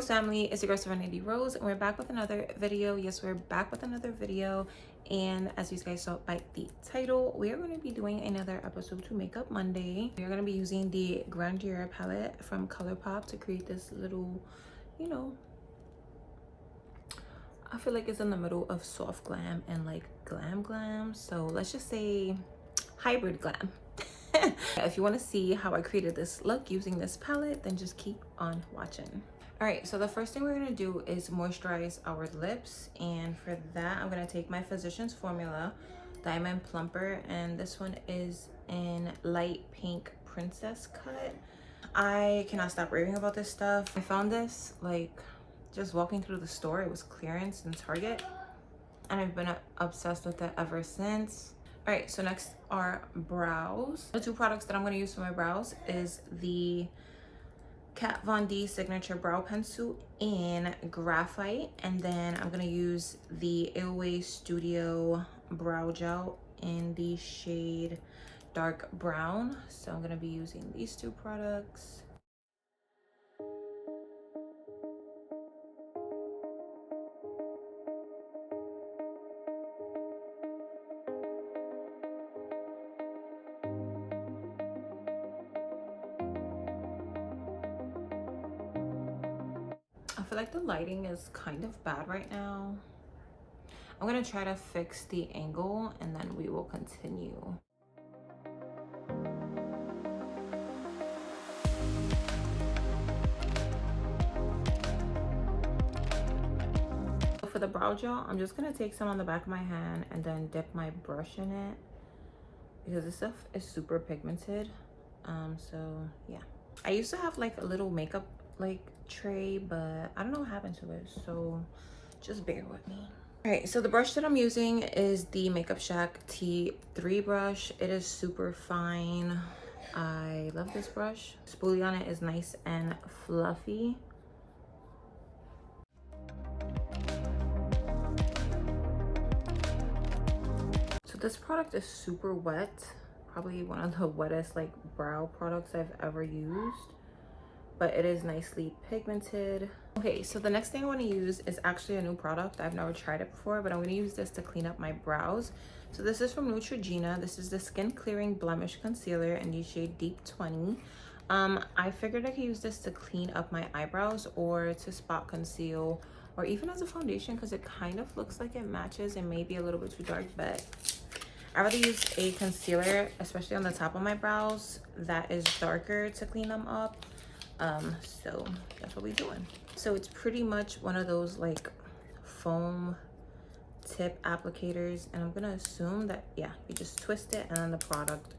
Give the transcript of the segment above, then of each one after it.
family, it's your girl Serenity Rose, and we're back with another video. Yes, we're back with another video, and as you guys saw by the title, we are going to be doing another episode to Makeup Monday. We are going to be using the Grandeur palette from ColourPop to create this little, you know, I feel like it's in the middle of soft glam and like glam, so let's just say hybrid glam. If you want to see how I created this look using this palette, then just keep on watching. All right, so the first thing we're going to do is moisturize our lips, and for that I'm going to take my Physicians Formula Diamond Plumper, and this one is in light pink princess cut. I cannot stop raving about this stuff. I found this like just walking through the store. It was clearance in Target, and I've been obsessed with it ever since. All right, so next are brows. The two products that I'm going to use for my brows is the Kat Von D Signature Brow Pencil in Graphite, and then I'm going to use the AOA Studio Brow Gel in the shade Dark Brown. So I'm going to be using these two products. I feel like the lighting is kind of bad right now. I'm gonna try to fix the angle and then we will continue. For the brow gel, I'm just gonna take some on the back of my hand and then dip my brush in it because this stuff is super pigmented. So yeah, I used to have like a little makeup like tray, but I don't know what happened to it, so just bear with me. All right, so the brush that I'm using is the Makeup Shack T3 brush. It is super fine. I love this brush. Spoolie on it is nice and fluffy. So this product is super wet, probably one of the wettest like brow products I've ever used, but it is nicely pigmented. Okay, so the next thing I want to use is actually a new product. I've never tried it before, but I'm going to use this to clean up my brows. So this is from Neutrogena. This is the Skin Clearing Blemish Concealer in the shade Deep 20. I figured I could use this to clean up my eyebrows or to spot conceal or even as a foundation because it kind of looks like it matches and maybe a little bit too dark, but I rather use a concealer, especially on the top of my brows, that is darker to clean them up. So that's what we're doing. So it's pretty much one of those like foam tip applicators, and I'm gonna assume that, yeah, you just twist it and then the product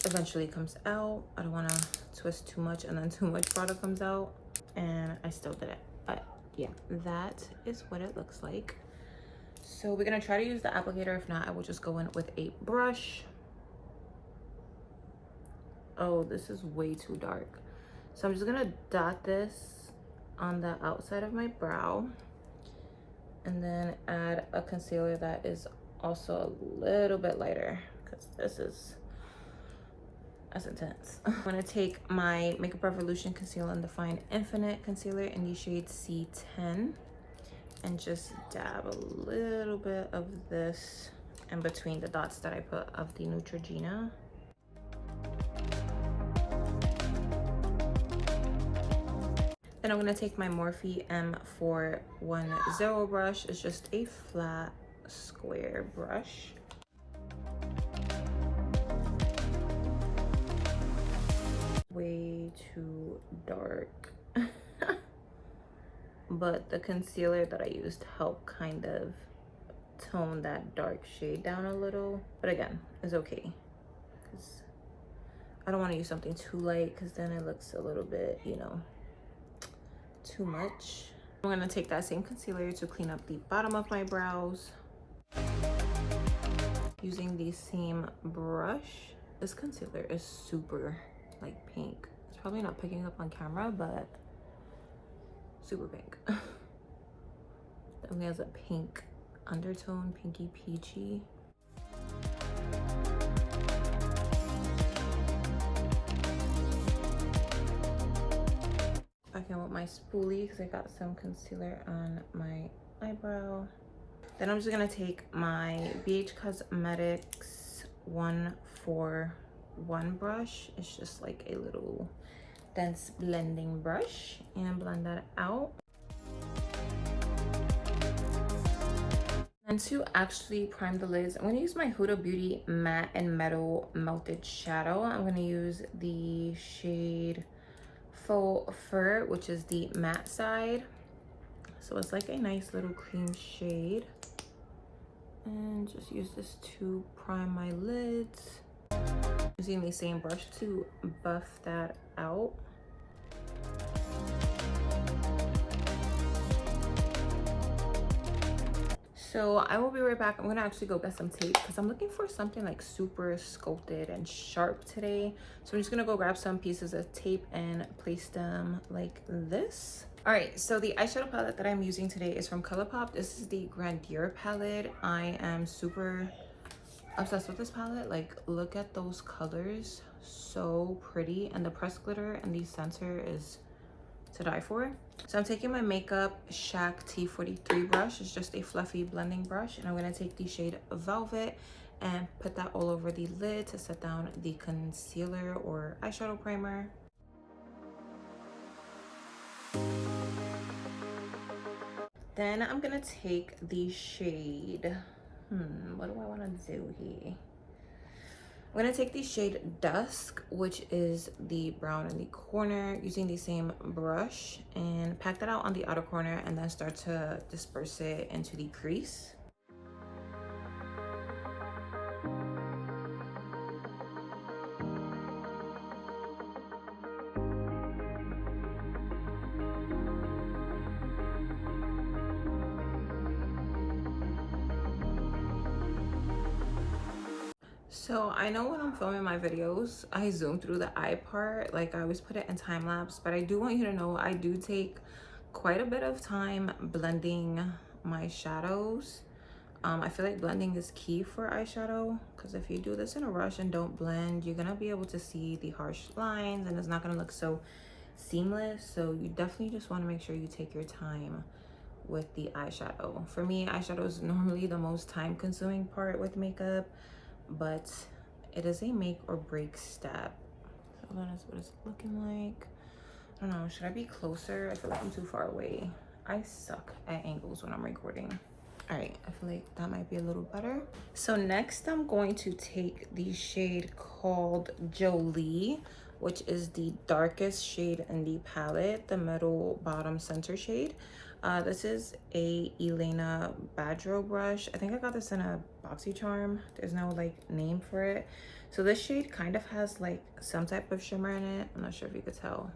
eventually comes out. I don't want to twist too much and then too much product comes out, and I still did it, but yeah, that is what it looks like. So we're gonna try to use the applicator. If not, I will just go in with a brush. Oh, this is way too dark. So I'm just gonna dot this on the outside of my brow and then add a concealer that is also a little bit lighter because that's intense. I'm gonna take my Makeup Revolution Conceal and Define Infinite Concealer in the shade C10 and just dab a little bit of this in between the dots that I put of the Neutrogena. Then I'm going to take my Morphe M410 brush. It's just a flat square brush. Way too dark. But the concealer that I used helped kind of tone that dark shade down a little. But again, it's okay, because I don't want to use something too light because then it looks a little bit, you know, too much. I'm gonna take that same concealer to clean up the bottom of my brows using the same brush. This concealer is super like pink. It's probably not picking up on camera, but super pink. Definitely has a pink undertone, pinky peachy. back in with my spoolie because I got some concealer on my eyebrow. Then I'm just gonna take my BH Cosmetics 141 brush. It's just like a little dense blending brush, and blend that out. And to actually prime the lids, I'm going to use my Huda Beauty Matte and Metal Melted Shadow. I'm going to use the shade Faux Fur, which is the matte side. So it's like a nice little cream shade. And just use this to prime my lids. Using the same brush to buff that out. So I will be right back. I'm gonna actually go get some tape because I'm looking for something like super sculpted and sharp today. So I'm just gonna go grab some pieces of tape and place them like this. All right, so the eyeshadow palette that I'm using today is from ColourPop. This is the Grandeur palette. I am super obsessed with this palette. Like, look at those colors, so pretty. And the pressed glitter and the center is to die for. So I'm taking my Makeup Shack T43 brush. It's just a fluffy blending brush, and I'm going to take the shade Velvet and put that all over the lid to set down the concealer or eyeshadow primer. Then I'm going to take the shade, what do I want to do here? I'm going to take the shade Dusk, which is the brown in the corner, using the same brush, and pack that out on the outer corner and then start to disperse it into the crease. So I know when I'm filming my videos, I zoom through the eye part, like I always put it in time lapse, but I do want you to know I do take quite a bit of time blending my shadows. I feel like blending is key for eyeshadow, because if you do this in a rush and don't blend, you're gonna be able to see the harsh lines and it's not gonna look so seamless. So you definitely just want to make sure you take your time with the eyeshadow. For me, eyeshadow is normally the most time consuming part with makeup, but it is a make or break step. So that is what it's looking like. I don't know, should I be closer? I feel like I'm too far away. I suck at angles when I'm recording. All right, I feel like that might be a little better. So next I'm going to take the shade called Jolie, which is the darkest shade in the palette, the middle bottom center shade. This is a Elena Badro brush. I think I got this in a BoxyCharm. There's no like name for it. So this shade kind of has like some type of shimmer in it. I'm not sure if you could tell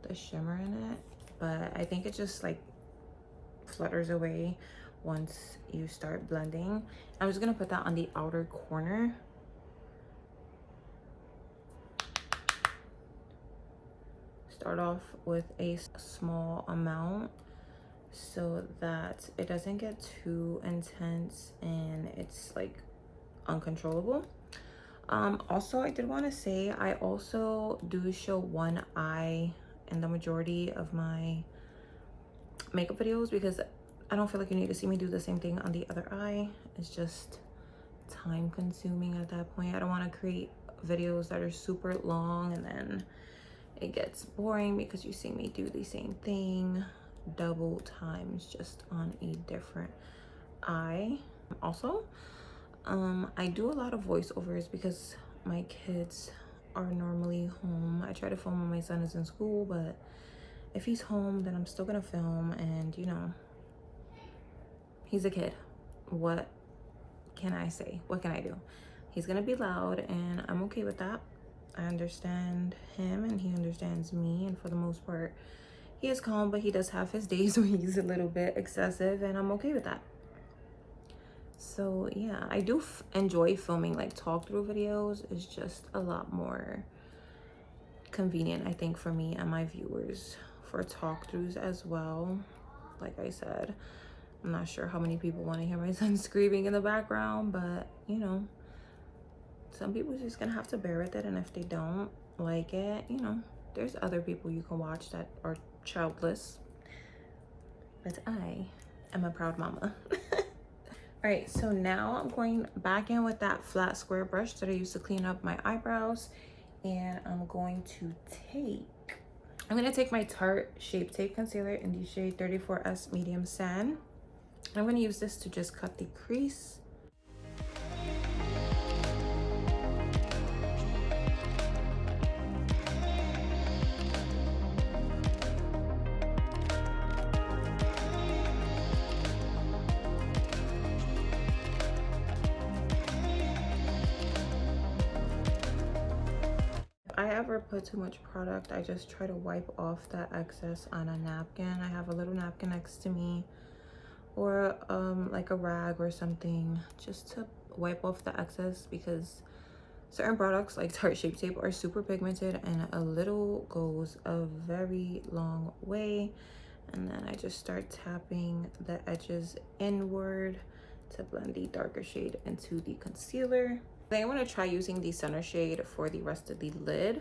the shimmer in it, but I think it just like flutters away once you start blending. I'm just gonna put that on the outer corner. Start off with a small amount so that it doesn't get too intense and it's like uncontrollable. Also, I did want to say I also do show one eye in the majority of my makeup videos because I don't feel like you need to see me do the same thing on the other eye. It's just time consuming at that point. I don't want to create videos that are super long and then it gets boring because you see me do the same thing double times just on a different eye. Also, I do a lot of voiceovers because my kids are normally home. I try to film when my son is in school, but if he's home, then I'm still gonna film, and you know, he's a kid. What can I say? What can I do? He's gonna be loud, and I'm okay with that. I understand him and he understands me, and for the most part he is calm, but he does have his days where he's a little bit excessive, and I'm okay with that. So yeah, I do enjoy filming like talk through videos. It's just a lot more convenient, I think, for me and my viewers for talk throughs as well. Like I said, I'm not sure how many people want to hear my son screaming in the background, but you know, some people are just gonna have to bear with it, and if they don't like it, you know, There's other people you can watch that are childless, but I am a proud mama. All right, so now I'm going back in with that flat square brush that I used to clean up my eyebrows, and I'm going to take my Tarte Shape Tape Concealer in the shade 34S Medium Sand. I'm going to use this to just cut the crease. If I ever put too much product, I just try to wipe off that excess on a napkin. I have a little napkin next to me, or like a rag or something, just to wipe off the excess, because certain products like Tarte Shape Tape are super pigmented, and a little goes a very long way. And then I just start tapping the edges inward to blend the darker shade into the concealer. Then I want to try using the center shade for the rest of the lid,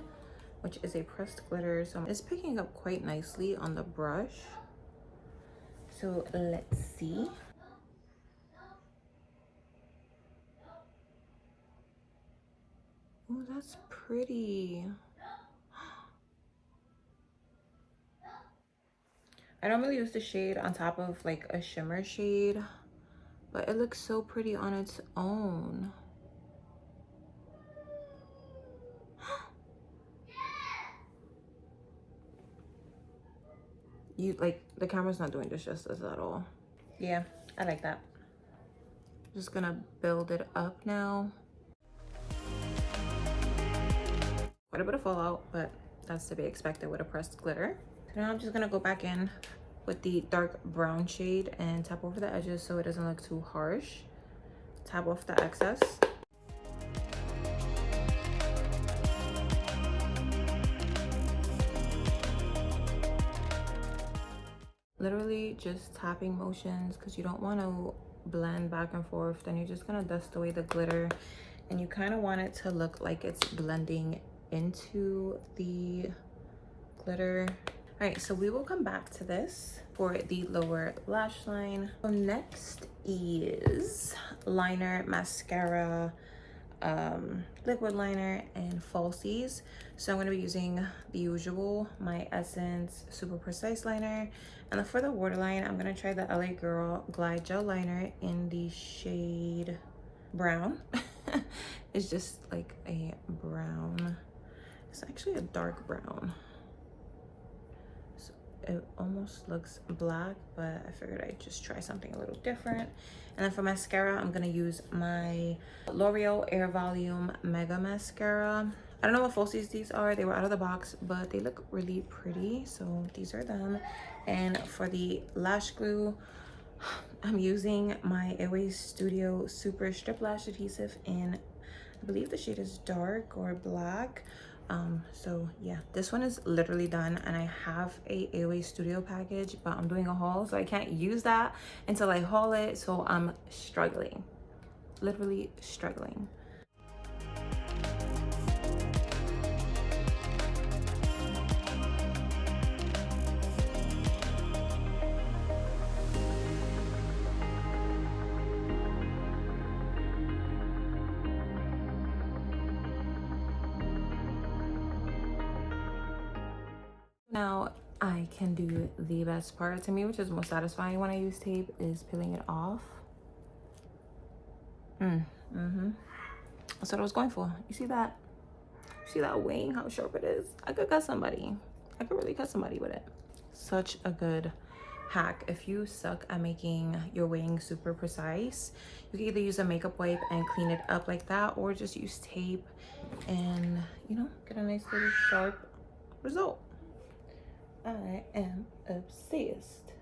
which is a pressed glitter. So it's picking up quite nicely on the brush. So let's see. Oh, that's pretty. I don't really use the shade on top of like a shimmer shade, but it looks so pretty on its own. The camera's not doing this justice at all. Yeah, I like that. Just gonna build it up now. Quite a bit of fallout, but that's to be expected with a pressed glitter. So now I'm just gonna go back in with the dark brown shade and tap over the edges so it doesn't look too harsh. Tap off the excess. Literally just tapping motions, because you don't want to blend back and forth. Then you're just gonna dust away the glitter, and you kind of want it to look like it's blending into the glitter. All right, so we will come back to this for the lower lash line. So next is liner, mascara, liquid liner, and falsies. So I'm going to be using the usual, my Essence Super Precise liner, and then for the waterline I'm going to try the LA Girl Glide Gel liner in the shade brown. It's just like a brown. It's actually a dark brown, so it almost looks black, but I figured I'd just try something a little different. And then for mascara, I'm gonna use my L'Oreal Air Volume Mega Mascara. I don't know what falsies these are. They were out of the box, but they look really pretty, so these are them. And for the lash glue, I'm using my Airways Studio Super Strip Lash Adhesive in, I believe the shade is dark or black. So yeah, this one is literally done, and I have a Airways Studio package, but I'm doing a haul, so I can't use that until I haul it. So I'm struggling, literally struggling. Now I can do the best part to me, which is most satisfying when I use tape, is peeling it off. That's what I was going for. You see that? You see that wing, how sharp it is? I could cut somebody. I could really cut somebody with it. Such a good hack. If you suck at making your wing super precise, you can either use a makeup wipe and clean it up like that, or just use tape and, you know, get a nice little sharp result. I am obsessed.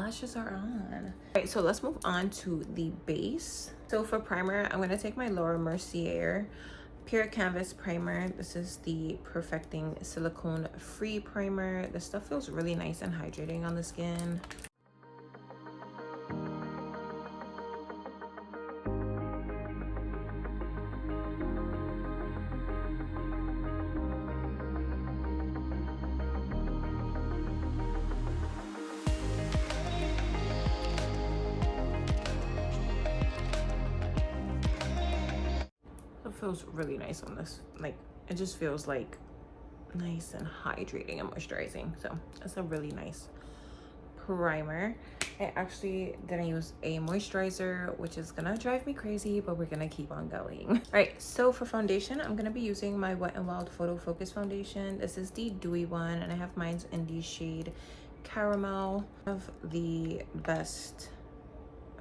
lashes are on. All right, so let's move on to the base. So for primer, I'm gonna take my Laura Mercier Pure Canvas Primer. This is the Perfecting Silicone Free Primer. This stuff feels really nice and hydrating on the skin. It feels really nice on this. Like, it just feels like nice and hydrating and moisturizing. So it's a really nice primer. I actually didn't use a moisturizer, which is gonna drive me crazy, but we're gonna keep on going. All right, so for foundation, I'm gonna be using my Wet n Wild Photo Focus foundation. This is the dewy one, and I have mine in the shade Caramel. Of the best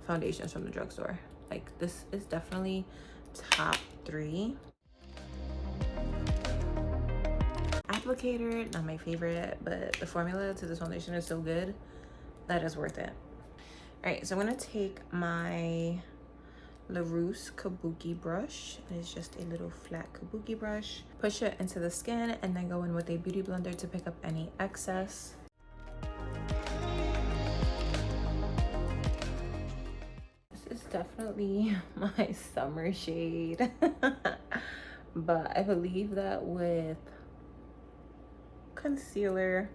foundations from the drugstore. Like, this is definitely top 3. Applicator, not my favorite, but the formula to this foundation is so good that is worth it. All right, so I'm gonna take my LaRousse Kabuki brush. It's just a little flat Kabuki brush. Push it into the skin and then go in with a beauty blender to pick up any excess. This is definitely my summer shade. But I believe that with concealer,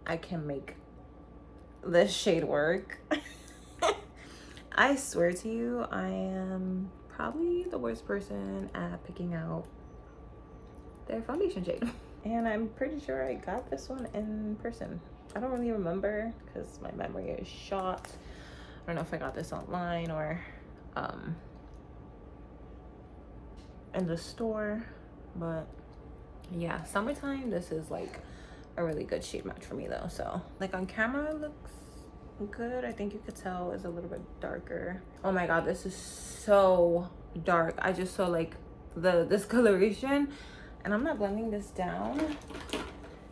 I can make this shade work. I swear to you, I am probably the worst person at picking out their foundation shade. And I'm pretty sure I got this one in person. I don't really remember because my memory is shot. I don't know if I got this online or in the store, but yeah, summertime, this is like a really good shade match for me though. So like on camera it looks good. I think you could tell it's a little bit darker. Oh my god, this is so dark. I just saw like the discoloration, and I'm not blending this down.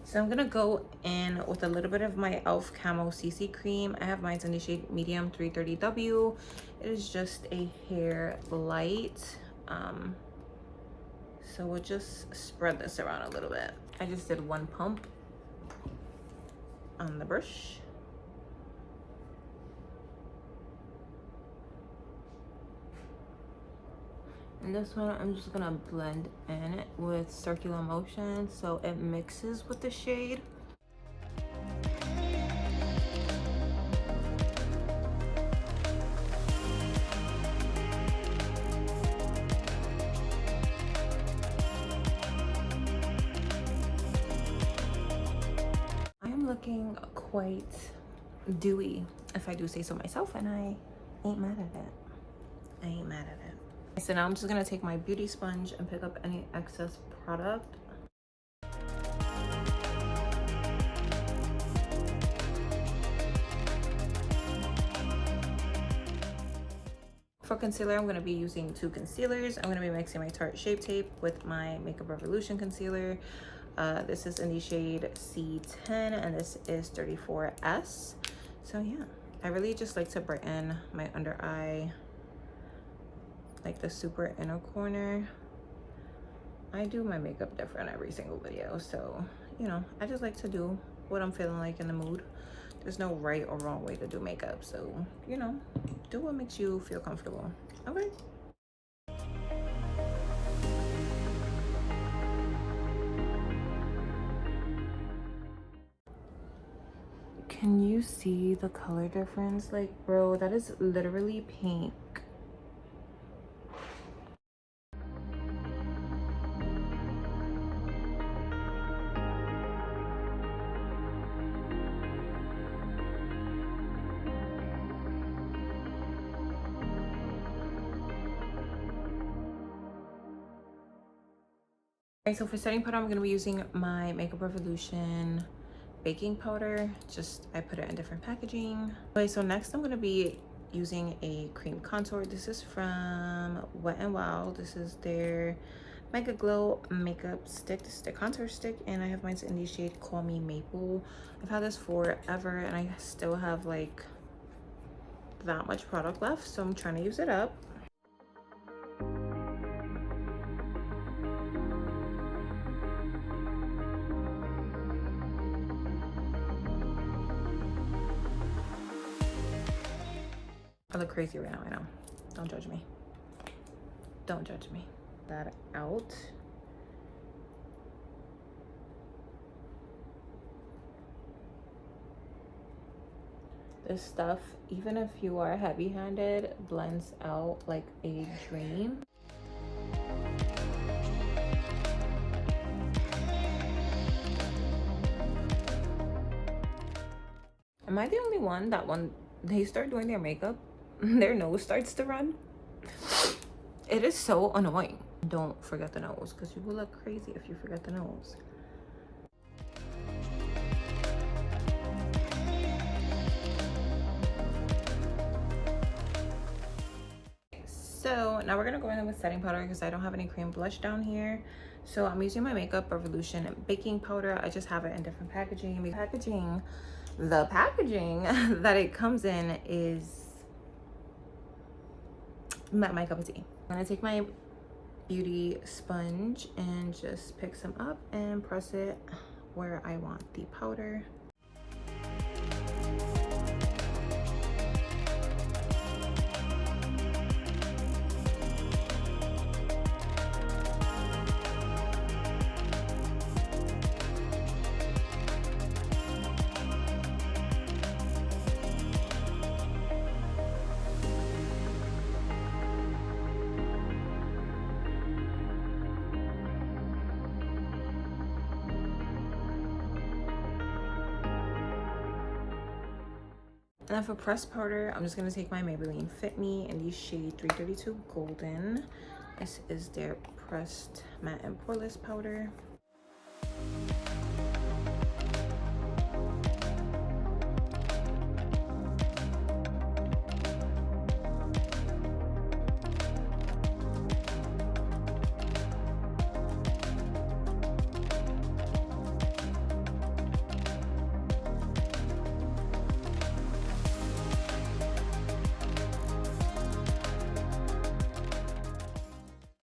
So I'm gonna go in with a little bit of my e.l.f. Camo CC cream. I have mine in the shade medium 330W. It is just a hair light. So we'll just spread this around a little bit. I just did 1 pump on the brush. And this one, I'm just gonna blend in with circular motion so it mixes with the shade. I am looking quite dewy, if I do say so myself, and I ain't mad at it. I ain't mad at it. So now I'm just gonna take my beauty sponge and pick up any excess product. For concealer, I'm gonna be using 2 concealers. I'm gonna be mixing my Tarte Shape Tape with my Makeup Revolution concealer. This is in the shade C10 and this is 34S. So yeah, I really just like to brighten my under eye, like the super inner corner. I do my makeup different every single video, so you know, I just like to do what I'm feeling like in the mood. There's no right or wrong way to do makeup, so you know, do what makes you feel comfortable. Okay. Can you see the color difference? Like, bro, that is literally pink. So for setting powder, I'm going to be using my Makeup Revolution baking powder. Just, I put it in different packaging. Okay, so next I'm going to be using a cream contour. This is from Wet n Wild. This is their Mega Glow makeup stick. This is the contour stick, and I have mine in the shade Call Me Maple. I've had this forever, and I still have like that much product left, so I'm trying to use it up. I look crazy right now, I know. Don't judge me. Don't judge me. That out. This stuff, even if you are heavy-handed, blends out like a dream. Am I the only one that when they start doing their makeup, their nose starts to run? It is so annoying. Don't forget the nose, because you will look crazy if you forget the nose. So now we're gonna go in with setting powder because I don't have any cream blush down here. So I'm using my Makeup Revolution baking powder. I just have it in different packaging. The packaging that it comes in is not my cup of tea. I'm gonna take my beauty sponge and just pick some up and press it where I want the powder. And then for pressed powder, I'm just gonna take my Maybelline Fit Me in the shade 332 Golden. This is their pressed matte and poreless powder.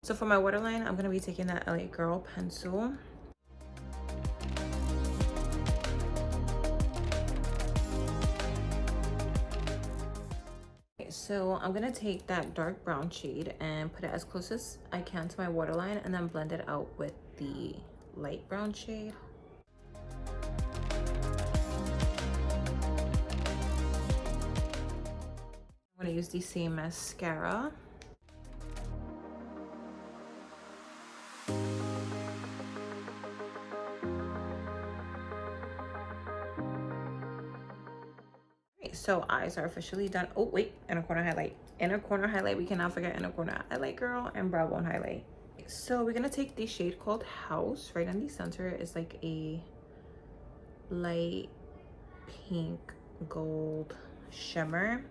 So for my waterline, I'm gonna be taking that LA Girl pencil. Okay, so I'm gonna take that dark brown shade and put it as close as I can to my waterline and then blend it out with the light brown shade. I'm gonna use the same mascara. So eyes are officially done. Oh wait, inner corner highlight. Inner corner highlight, we cannot forget inner corner highlight, girl, and brow bone highlight. So we're gonna take the shade called House. Right in the center is like a light pink gold shimmer.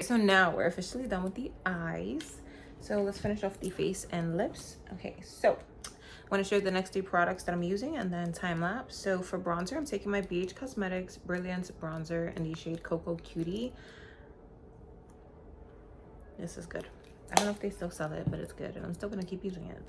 So now we're officially done with the eyes. So let's finish off the face and lips. Okay, so I want to show you the next 3 products that I'm using and then time lapse. So for bronzer, I'm taking my BH Cosmetics Brilliance Bronzer in the shade Cocoa Cutie. This is good. I don't know if they still sell it, but it's good, and I'm still gonna keep using it.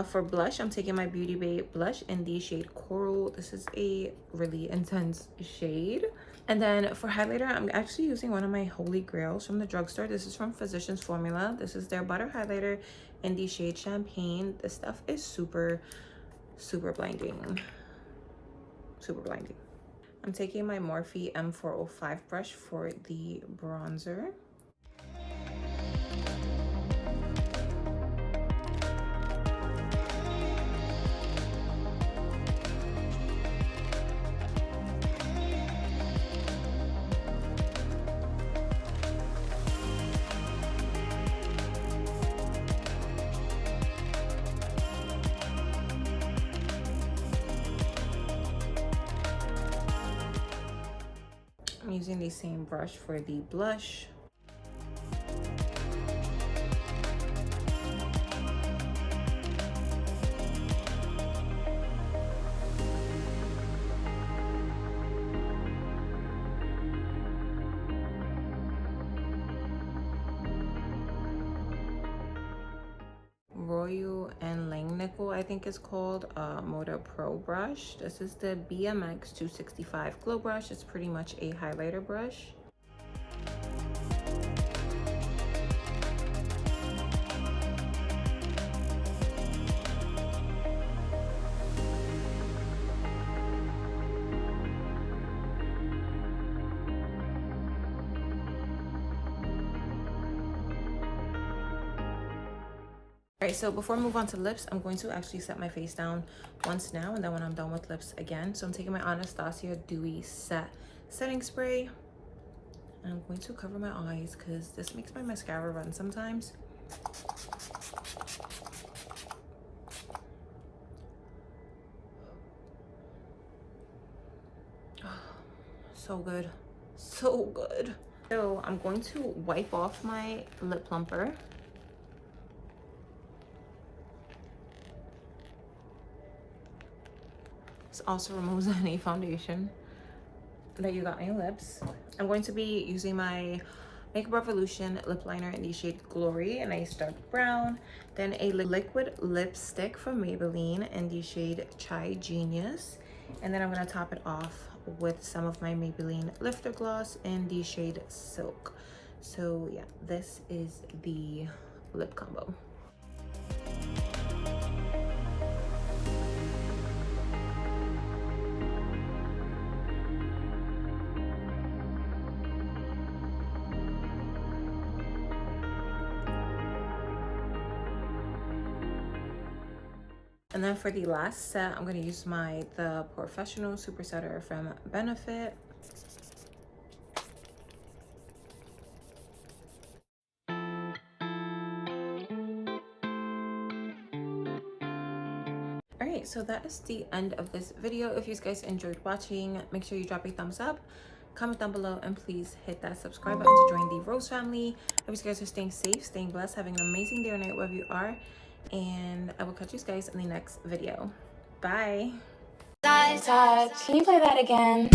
For blush, I'm taking my Beauty Bay blush in the shade Coral. This is a really intense shade. And then for highlighter, I'm actually using one of my holy grails from the drugstore. This is from Physicians Formula. This is their butter highlighter in the shade Champagne. This stuff is super, super blinding. Super blinding. I'm taking my Morphe M405 brush for the bronzer. I'm using the same brush for the blush. Royal and Langnickel, I think it's called, Motor Pro brush. This is the BMX 265 glow brush. It's pretty much a highlighter brush. Alright, so before I move on to lips, I'm going to actually set my face down once now, and then when I'm done with lips again. So I'm taking my Anastasia Dewy Set Setting Spray, and I'm going to cover my eyes because this makes my mascara run sometimes. So good. So good. So I'm going to wipe off my lip plumper. This also removes any foundation that you got on your lips. I'm going to be using my Makeup Revolution lip liner in the shade Glory in a dark brown. Then a liquid lipstick from Maybelline in the shade Chai Genius. And then I'm going to top it off with some of my Maybelline Lifter Gloss in the shade Silk. So yeah, this is the lip combo. And then for the last set, I'm going to use the Professional Super Setter from Benefit. Alright, so that is the end of this video. If you guys enjoyed watching, make sure you drop a thumbs up, comment down below, and please hit that subscribe button to join the Rose family. I hope you guys are staying safe, staying blessed, having an amazing day or night wherever you are. And I will catch you guys in the next video. Bye. Can you play that again?